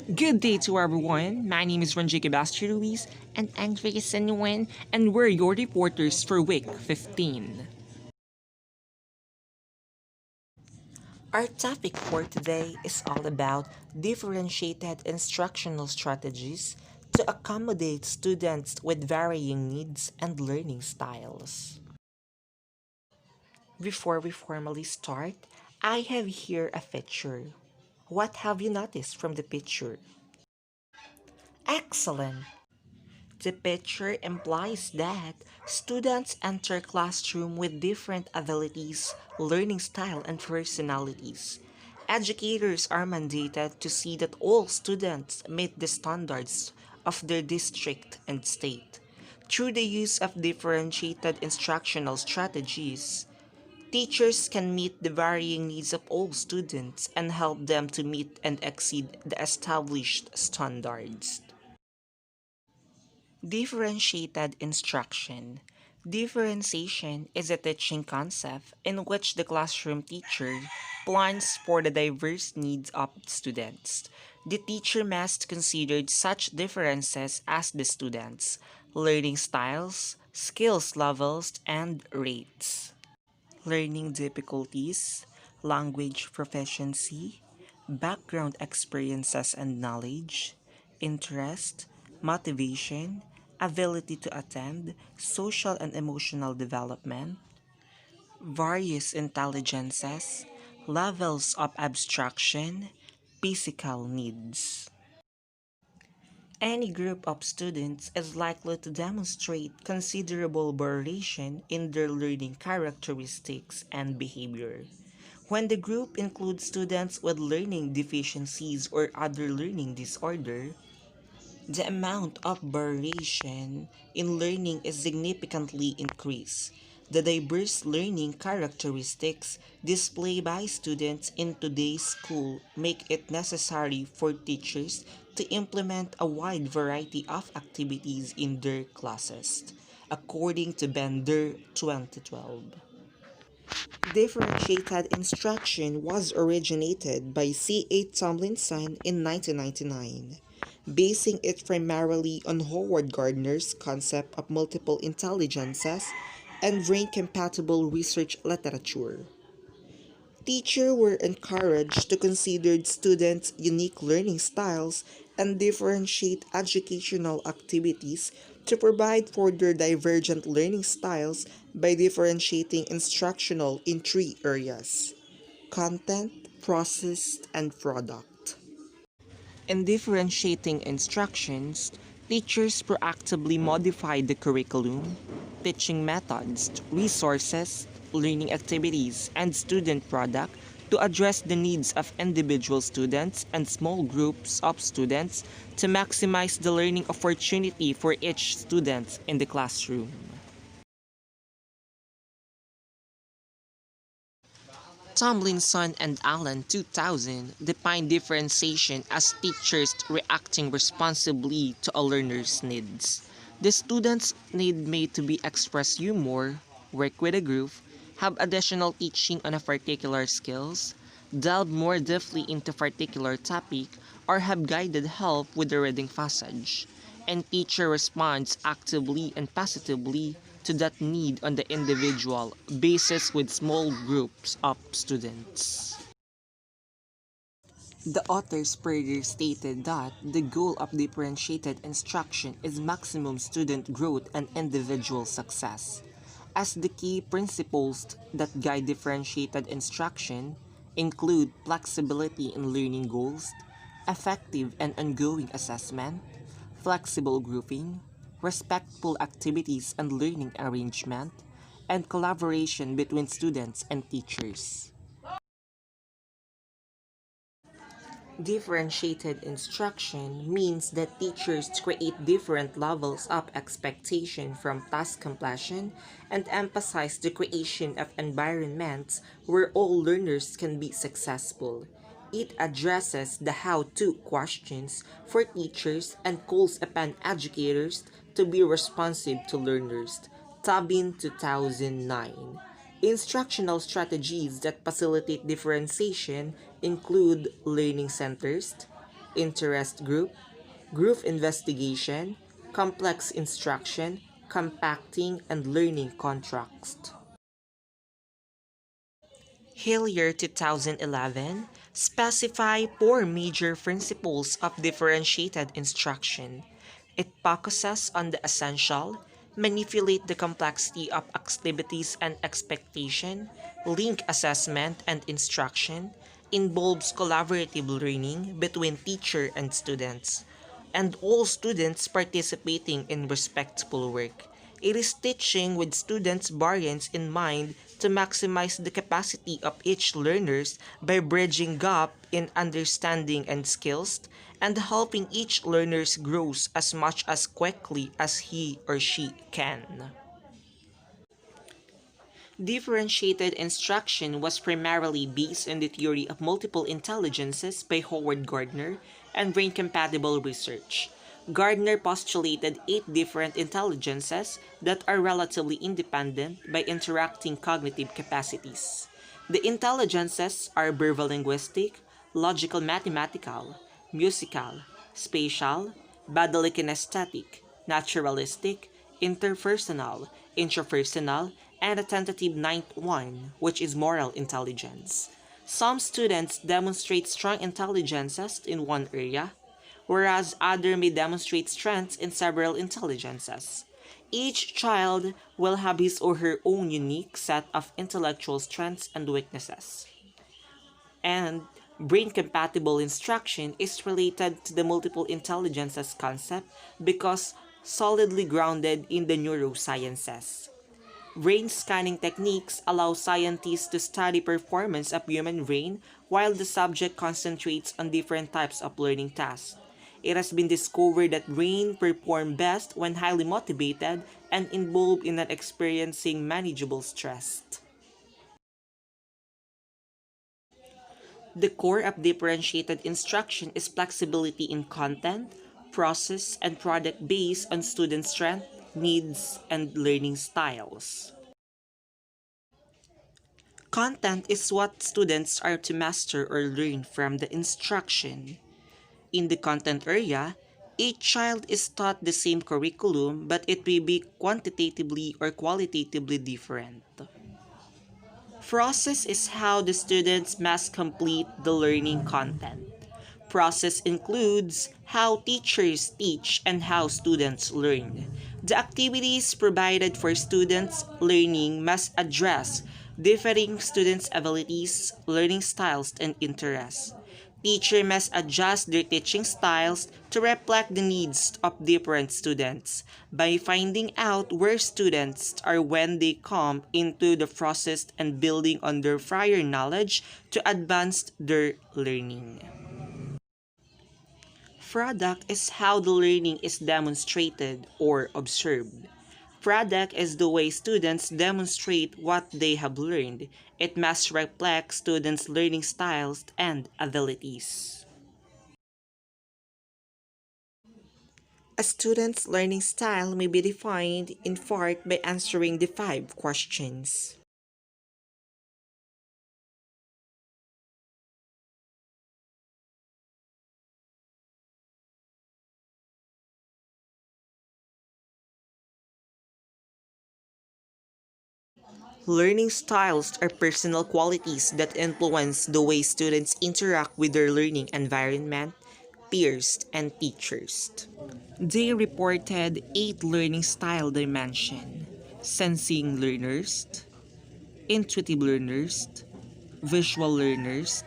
Good day to everyone. My name is Ranjika Ruiz, and I'm Jason Nguyen, and we're your reporters for week 15. Our topic for today is all about differentiated instructional strategies to accommodate students with varying needs and learning styles. Before we formally start, I have here a picture. What have you noticed from the picture? Excellent! The picture implies that students enter classroom with different abilities, learning style, and personalities. Educators are mandated to see that all students meet the standards of their district and state. Through the use of differentiated instructional strategies, teachers can meet the varying needs of all students and help them to meet and exceed the established standards. Differentiated instruction. Differentiation is a teaching concept in which the classroom teacher plans for the diverse needs of students. The teacher must consider such differences as the students' learning styles, skills levels, and rates. Learning difficulties, language proficiency, background experiences and knowledge, interest, motivation, ability to attend, social and emotional development, various intelligences, levels of abstraction, physical needs. Any group of students is likely to demonstrate considerable variation in their learning characteristics and behavior. When the group includes students with learning deficiencies or other learning disorder, the amount of variation in learning is significantly increased. The diverse learning characteristics displayed by students in today's school make it necessary for teachers to implement a wide variety of activities in their classes, according to Bender 2012. Differentiated instruction was originated by C.A. Tomlinson in 1999, basing it primarily on Howard Gardner's concept of multiple intelligences and brain-compatible research literature. Teachers were encouraged to consider students' unique learning styles and differentiate educational activities to provide for their divergent learning styles by differentiating instructional in three areas: content, process, and product. In differentiating instructions, teachers proactively modify the curriculum, teaching methods, resources, learning activities, and student product to address the needs of individual students and small groups of students to maximize the learning opportunity for each student in the classroom. Tomlinson and Allen 2000 define differentiation as teachers reacting responsibly to a learner's needs. The student's need may to be express humor, work with a group, have additional teaching on a particular skills, delve more deeply into particular topic, or have guided help with the reading passage. And teacher responds actively and positively to that need on the individual basis with small groups of students. The authors further stated that the goal of differentiated instruction is maximum student growth and individual success, as the key principles that guide differentiated instruction include flexibility in learning goals, effective and ongoing assessment, flexible grouping, respectful activities and learning arrangement, and collaboration between students and teachers. Differentiated instruction means that teachers create different levels of expectation from task completion and emphasize the creation of environments where all learners can be successful. It addresses the how-to questions for teachers and calls upon educators to be responsive to learners. Tabin 2009. Instructional strategies that facilitate differentiation include learning centers, interest group investigation, complex instruction, compacting, and learning contrast. Hillier 2011 specify four major principles of differentiated instruction. It focuses on the essential, manipulate the complexity of activities and expectation, link assessment and instruction, involves collaborative learning between teacher and students, and all students participating in respectful work. It is teaching with students' variance in mind to maximize the capacity of each learners by bridging gap in understanding and skills and helping each learners grows as much as quickly as he or she can. Differentiated instruction was primarily based on the theory of multiple intelligences by Howard Gardner and brain-compatible research. Gardner postulated eight different intelligences that are relatively independent by interacting cognitive capacities. The intelligences are verbal linguistic, logical mathematical, musical, spatial, bodily kinesthetic, naturalistic, interpersonal, intrapersonal, and a tentative ninth one, which is moral intelligence. Some students demonstrate strong intelligences in one area, whereas others may demonstrate strengths in several intelligences. Each child will have his or her own unique set of intellectual strengths and weaknesses. And brain compatible instruction is related to the multiple intelligences concept because solidly grounded in the neurosciences. Brain scanning techniques allow scientists to study performance of human brain while the subject concentrates on different types of learning tasks. It has been discovered that brain perform best when highly motivated and involved in an experiencing manageable stress. The core of differentiated instruction is flexibility in content, process, and product based on student strength, needs, and learning styles. Content is what students are to master or learn from the instruction. In the content area, each child is taught the same curriculum but it may be quantitatively or qualitatively different. Process is how the students must complete the learning content. Process includes how teachers teach and how students learn. The activities provided for students' learning must address differing students' abilities, learning styles, and interests. Teachers must adjust their teaching styles to reflect the needs of different students by finding out where students are when they come into the process and building on their prior knowledge to advance their learning. Product is how the learning is demonstrated or observed. Product is the way students demonstrate what they have learned. It must reflect students' learning styles and abilities. A student's learning style may be defined in part by answering the five questions. Learning styles are personal qualities that influence the way students interact with their learning environment, peers, and teachers. They reported eight learning style dimensions: sensing learners, intuitive learners, visual learners,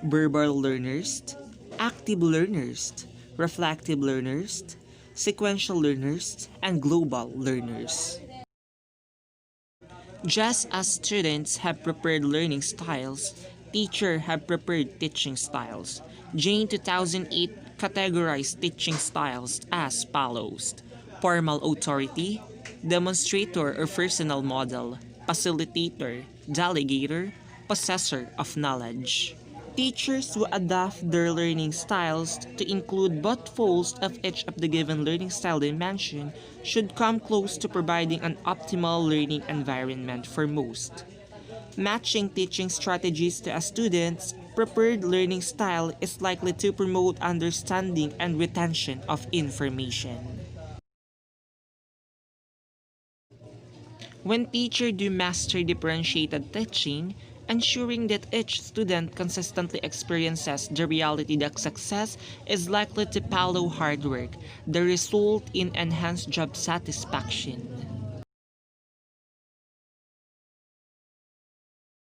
verbal learners, active learners, reflective learners, sequential learners, and global learners. Just as students have prepared learning styles, teachers have prepared teaching styles. Jane 2008 categorized teaching styles as follows: formal authority, demonstrator or personal model, facilitator, delegator, possessor of knowledge. Teachers who adapt their learning styles to include both folds of each of the given learning style dimension should come close to providing an optimal learning environment for most. Matching teaching strategies to a student's prepared learning style is likely to promote understanding and retention of information. When teachers do master differentiated teaching, ensuring that each student consistently experiences the reality that success is likely to follow hard work, the result in enhanced job satisfaction.